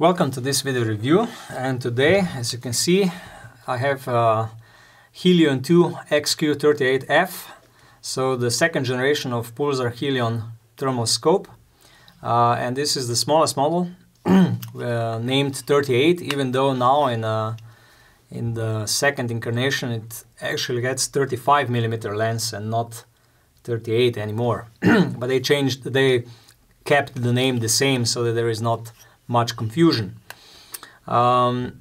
Welcome to this video review, and today, as you can see, I have Helion 2 XQ38F, so the second generation of Pulsar Helion thermal scope, and this is the smallest model, named 38, even though now in the second incarnation it actually gets 35mm lens and not 38 anymore. But they kept the name the same so that there is not much confusion. The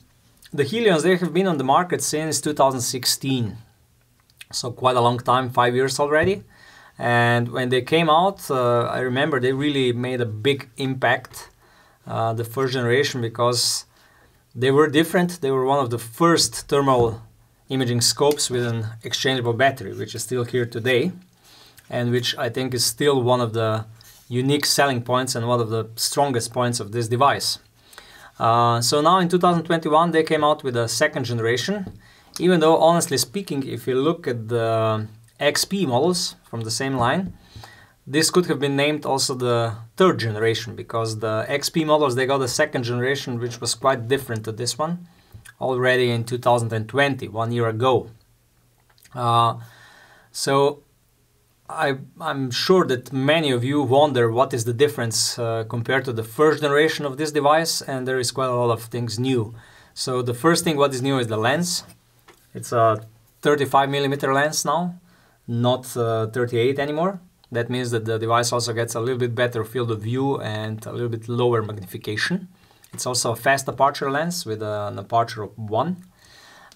Helions, they have been on the market since 2016, so quite a long time, 5 years already. And when they came out, I remember they really made a big impact, the first generation, because they were different. They were one of the first thermal imaging scopes with an exchangeable battery, which is still here today, and which I think is still one of the unique selling points and one of the strongest points of this device. So now in 2021 they came out with a second generation, even though honestly speaking, if you look at the XP models from the same line, this could have been named also the third generation, because the XP models, they got a second generation which was quite different to this one already in 2020, 1 year ago. So I'm sure that many of you wonder what is the difference compared to the first generation of this device, and there is quite a lot of things new. So the first thing what is new is the lens. It's a 35mm lens now, not 38 anymore. That means that the device also gets a little bit better field of view and a little bit lower magnification. It's also a fast aperture lens with an aperture of 1.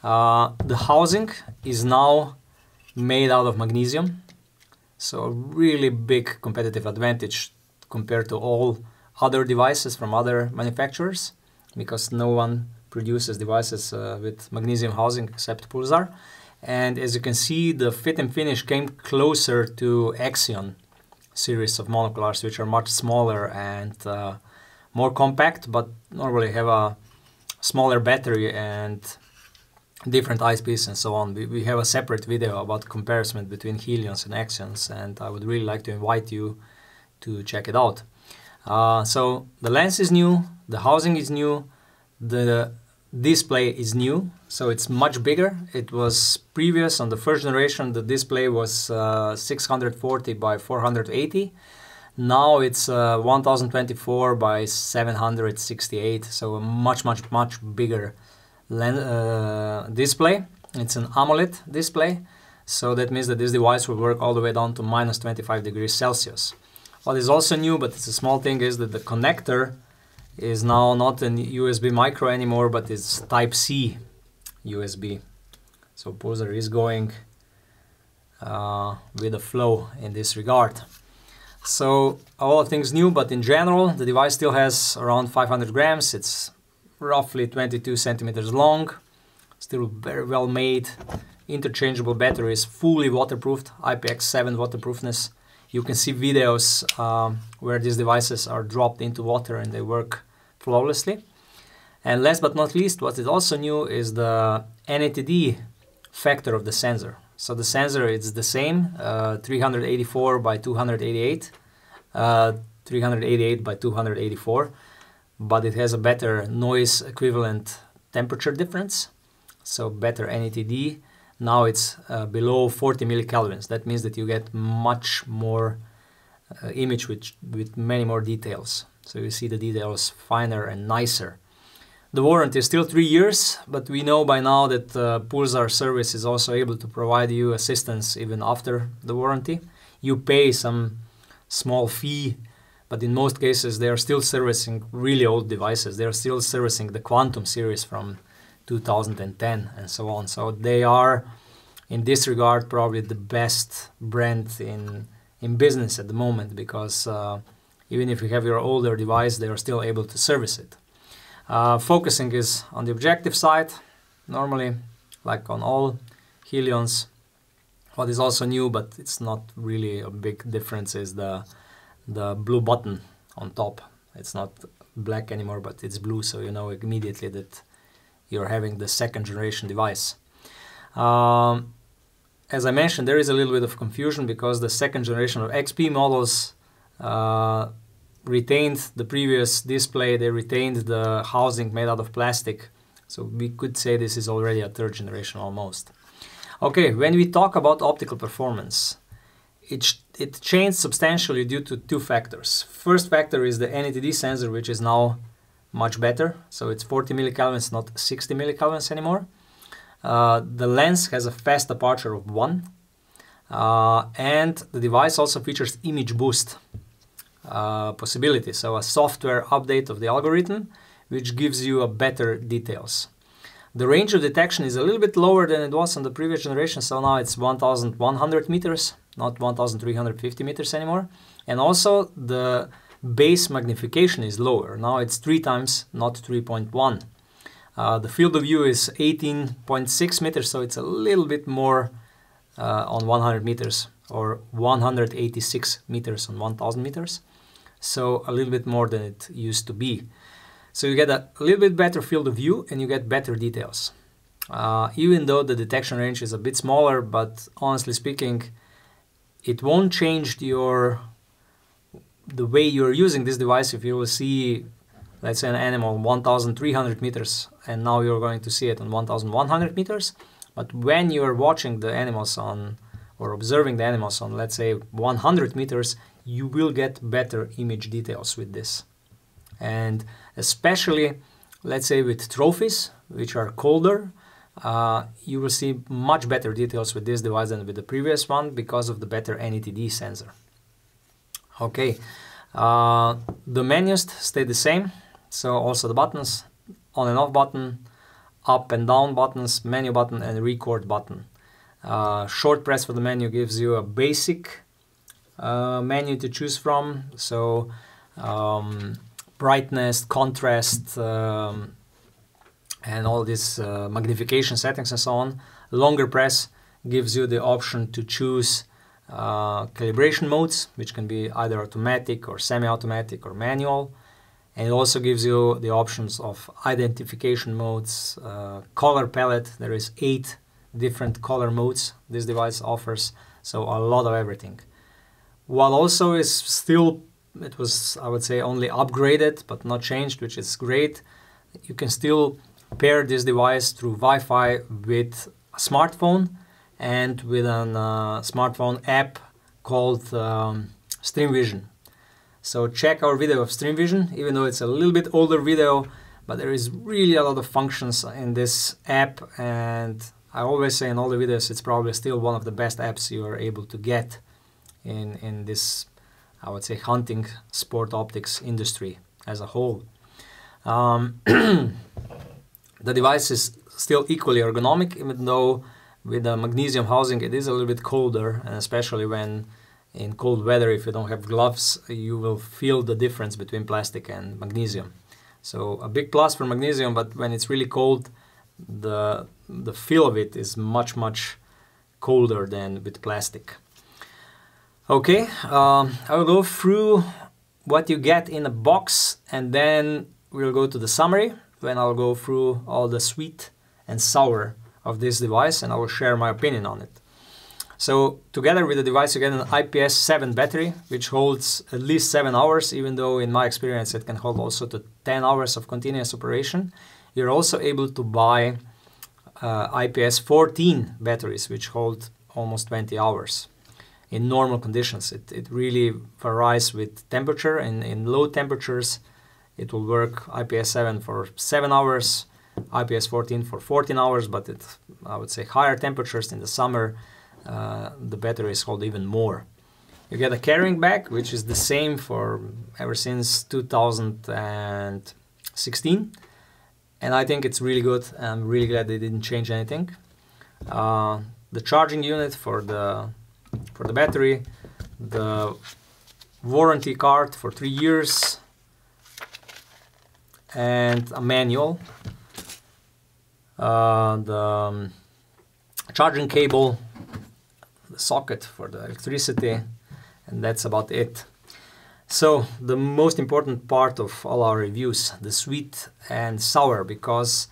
The housing is now made out of magnesium. So a really big competitive advantage compared to all other devices from other manufacturers, because no one produces devices with magnesium housing except Pulsar. And as you can see, the fit and finish came closer to Xeon series of monoculars, which are much smaller and more compact, but normally have a smaller battery and different eyepieces and so on. We have a separate video about comparison between Helions and Xeons, and I would really like to invite you to check it out. So the lens is new, the housing is new, the display is new, so it's much bigger. It was previous on the first generation, the display was 640 by 480. Now it's 1024 by 768, so a much bigger display. It's an AMOLED display, so that means that this device will work all the way down to minus 25 degrees Celsius. What is also new, but it's a small thing, is that the connector is now not an USB micro anymore, but it's Type-C USB. So Pulsar is going with the flow in this regard. So a lot of things new, but in general the device still has around 500 grams. It's roughly 22 centimeters long, still very well made, interchangeable batteries, fully waterproofed, IPX7 waterproofness. You can see videos where these devices are dropped into water and they work flawlessly. And last but not least, what is also new is the NATD factor of the sensor. So the sensor is the same, 384 by 288, 388 by 284. But it has a better noise equivalent temperature difference, so better NATD. Now it's below 40 millikelvins. That means that you get much more image with many more details. So you see the details finer and nicer. The warranty is still 3 years, but we know by now that Pulsar service is also able to provide you assistance even after the warranty. You pay some small fee, but in most cases they are still servicing really old devices. They are still servicing the Quantum series from 2010 and so on. So they are, in this regard, probably the best brand in business at the moment, because even if you have your older device, they are still able to service it. Focusing is on the objective side, normally, like on all Helions. What is also new, but it's not really a big difference, is the blue button on top. It's not black anymore, but it's blue, so you know immediately that you're having the second generation device. As I mentioned, there is a little bit of confusion because the second generation of XP models retained the previous display, they retained the housing made out of plastic. So we could say this is already a third generation almost. Okay, when we talk about optical performance, it changed substantially due to two factors. First factor is the NATD sensor, which is now much better. So it's 40 millikelvins, not 60 millikelvins anymore. The lens has a fast aperture of 1. And the device also features image boost possibility. So a software update of the algorithm, which gives you a better details. The range of detection is a little bit lower than it was on the previous generation. So now it's 1,100 meters, not 1,350 meters anymore. And also the base magnification is lower. Now it's 3 times, not 3.1. The field of view is 18.6 meters, so it's a little bit more on 100 meters, or 186 meters on 1,000 meters. So a little bit more than it used to be. So you get a little bit better field of view and you get better details. Even though the detection range is a bit smaller, but honestly speaking, it won't change the way you're using this device. If you will see, let's say, an animal 1,300 meters and now you're going to see it on 1,100 meters. But when you're watching the animals on, or observing the animals on, let's say, 100 meters, you will get better image details with this. And especially, let's say, with trophies, which are colder, you will see much better details with this device than with the previous one because of the better NATD sensor. Okay, the menus stay the same. So also the buttons, on and off button, up and down buttons, menu button, and record button. Short press for the menu gives you a basic menu to choose from. So brightness, contrast, and all these magnification settings and so on. Longer press gives you the option to choose calibration modes, which can be either automatic or semi-automatic or manual. And it also gives you the options of identification modes, color palette. There is 8 different color modes this device offers, so a lot of everything. What also is still, it was, I would say, only upgraded but not changed, which is great. You can still pair this device through Wi-Fi with a smartphone and with a smartphone app called Stream Vision. So check our video of Stream Vision, even though it's a little bit older video, but there is really a lot of functions in this app, and I always say in all the videos it's probably still one of the best apps you are able to get in this, I would say, hunting sport optics industry as a whole. The device is still equally ergonomic, even though with the magnesium housing it is a little bit colder, and especially when in cold weather, if you don't have gloves, you will feel the difference between plastic and magnesium. So a big plus for magnesium, but when it's really cold, the feel of it is much colder than with plastic. Okay, I will go through what you get in a box, and then we'll go to the summary, when I'll go through all the sweet and sour of this device, and I will share my opinion on it. So together with the device you get an IPS-7 battery, which holds at least 7 hours, even though in my experience it can hold also to 10 hours of continuous operation. You're also able to buy IPS-14 batteries, which hold almost 20 hours in normal conditions. It really varies with temperature. In low temperatures it will work IPS-7 for 7 hours, IPS-14 for 14 hours, but I would say higher temperatures in the summer, the batteries hold even more. You get a carrying bag, which is the same for ever since 2016, and I think it's really good. I'm really glad they didn't change anything. The charging unit for the battery, the warranty card for 3 years, and a manual, the charging cable, the socket for the electricity, and that's about it. So the most important part of all our reviews, the sweet and sour, because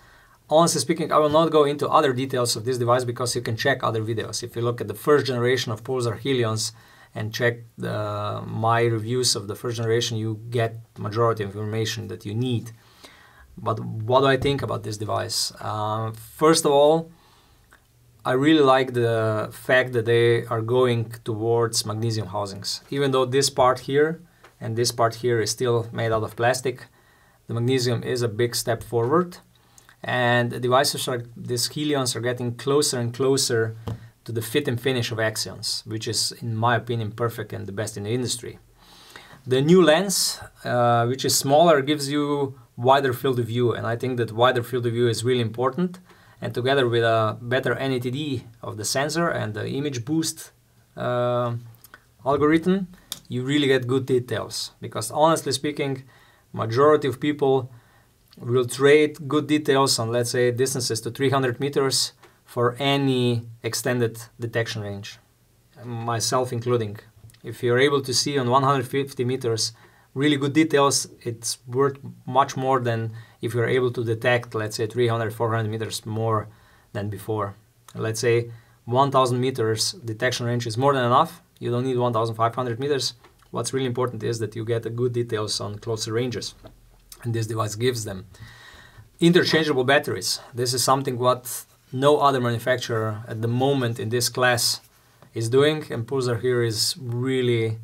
honestly speaking I will not go into other details of this device because you can check other videos. If you look at the first generation of Pulsar Helions, and check my reviews of the first generation, you get majority of information that you need. But what do I think about this device? First of all, I really like the fact that they are going towards magnesium housings. Even though this part here and this part here is still made out of plastic, the magnesium is a big step forward. And the devices like these Helions are getting closer and closer to the fit and finish of Axions, which is, in my opinion, perfect and the best in the industry. The new lens, which is smaller, gives you wider field of view, and I think that wider field of view is really important. And together with a better NATD of the sensor and the image boost algorithm, you really get good details. Because honestly speaking, majority of people will trade good details on, let's say, distances to 300 meters for any extended detection range, myself including. If you're able to see on 150 meters really good details, it's worth much more than if you're able to detect, let's say, 300, 400 meters more than before. Let's say 1,000 meters detection range is more than enough. You don't need 1,500 meters. What's really important is that you get good details on closer ranges, and this device gives them. Interchangeable batteries. This is something what no other manufacturer at the moment in this class is doing, and Pulsar here is really,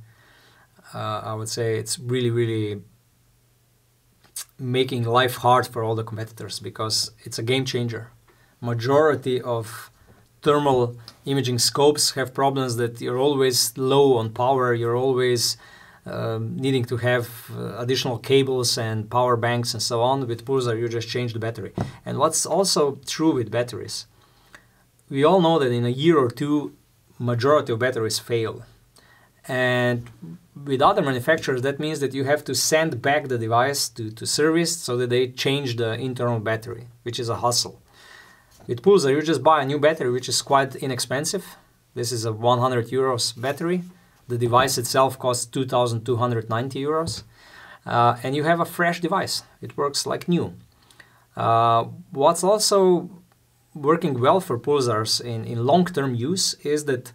I would say, it's really making life hard for all the competitors, because it's a game changer. Majority of thermal imaging scopes have problems that you're always low on power, you're always needing to have additional cables and power banks and so on. With Pulsar, you just change the battery. And what's also true with batteries, we all know that in a year or two, majority of batteries fail. And with other manufacturers, that means that you have to send back the device to service so that they change the internal battery, which is a hassle. With Pulsar, you just buy a new battery, which is quite inexpensive. This is a 100 euros battery. The device itself costs 2,290 euros. And you have a fresh device. It works like new. What's also working well for Pulsars in long-term use is that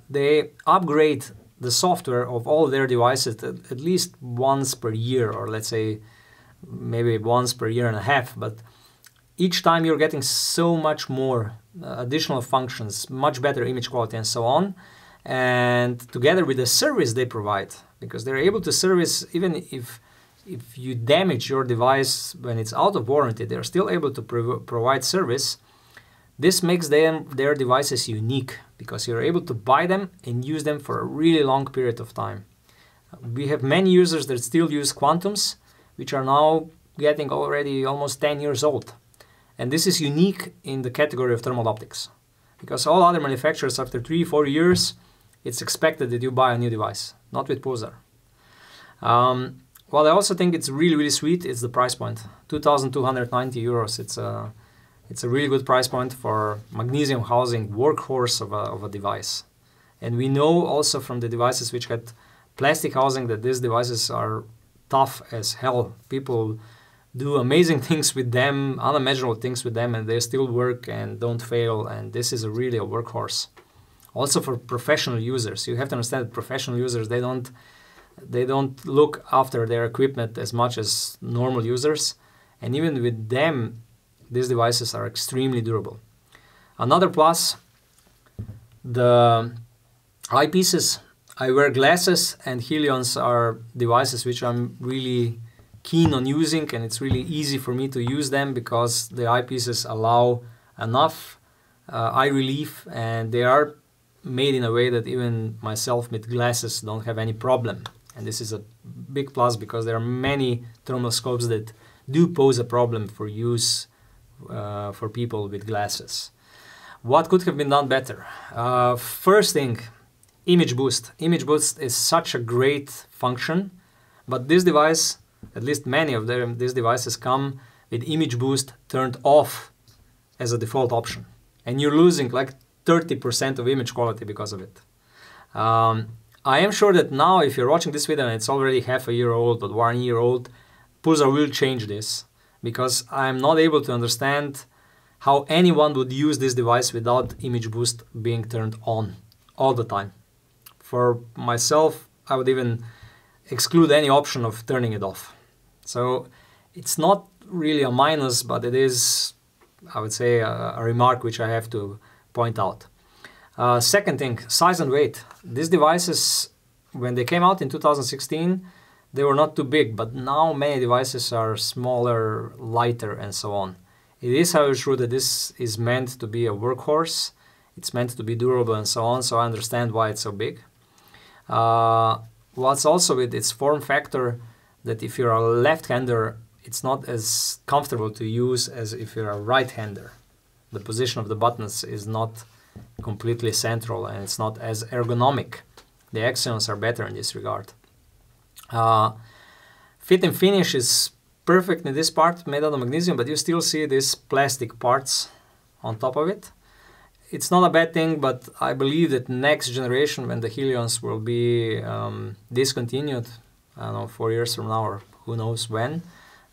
they upgrade the software of all their devices at least once per year, or let's say maybe once per year and a half. But each time you're getting so much more additional functions, much better image quality and so on. And together with the service they provide, because they're able to service even if you damage your device when it's out of warranty, they're still able to provide service. This makes their devices unique, because you're able to buy them and use them for a really long period of time. We have many users that still use Quantums, which are now getting already almost 10 years old. And this is unique in the category of thermal optics, because all other manufacturers, after 3-4 years, it's expected that you buy a new device, not with Pulsar. Well, I also think it's really sweet. It's the price point, 2,290 euros. It's a really good price point for magnesium housing workhorse of a device. And we know also from the devices which had plastic housing that these devices are tough as hell. People do amazing things with them, unimaginable things with them, and they still work and don't fail. And this is really a workhorse. Also for professional users, you have to understand that professional users, they don't look after their equipment as much as normal users. And even with them, these devices are extremely durable. Another plus, the eyepieces. I wear glasses, and Helions are devices which I'm really keen on using, and it's really easy for me to use them because the eyepieces allow enough eye relief, and they are made in a way that even myself with glasses don't have any problem. And this is a big plus, because there are many thermal scopes that do pose a problem for use for people with glasses. What could have been done better? First thing, image boost. Image boost is such a great function, but this device, at least many of them, these devices come with image boost turned off as a default option. And you're losing like 30% of image quality because of it. I am sure that now, if you're watching this video and it's already half a year old or 1 year old, Pulsar will change this, because I'm not able to understand how anyone would use this device without image boost being turned on all the time. For myself, I would even exclude any option of turning it off. So it's not really a minus, but it is, I would say, a remark which I have to point out. Second thing, size and weight. These devices, when they came out in 2016, they were not too big, but now many devices are smaller, lighter, and so on. It is, however, true that this is meant to be a workhorse. It's meant to be durable and so on, so I understand why it's so big. What's also with its form factor, that if you're a left-hander, it's not as comfortable to use as if you're a right-hander. The position of the buttons is not completely central and it's not as ergonomic. The Xeons are better in this regard. Fit and finish is perfect in this part, made out of magnesium, but you still see these plastic parts on top of it. It's not a bad thing, but I believe that next generation, when the Helions will be discontinued, I don't know, 4 years from now or who knows when,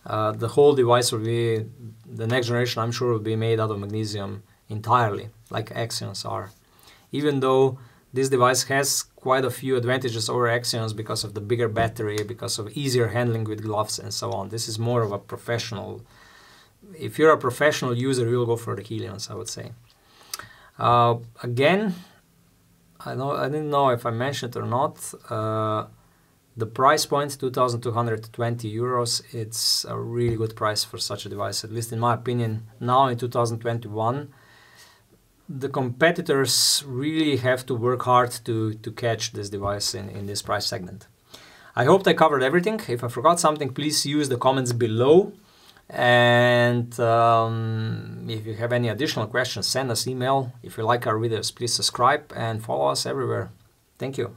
the whole device will be, the next generation I'm sure will be made out of magnesium entirely, like Xeons are. Even though this device has quite a few advantages over Xeons because of the bigger battery, because of easier handling with gloves and so on. This is more of a professional, if you're a professional user, you'll go for the Helions, I would say. Again, I didn't know if I mentioned it or not, the price point, 2,220 euros, it's a really good price for such a device, at least in my opinion. Now in 2021, the competitors really have to work hard to catch this device in this price segment. I hope I covered everything. If I forgot something, please use the comments below. And if you have any additional questions, send us email. If you like our videos, please subscribe and follow us everywhere. Thank you.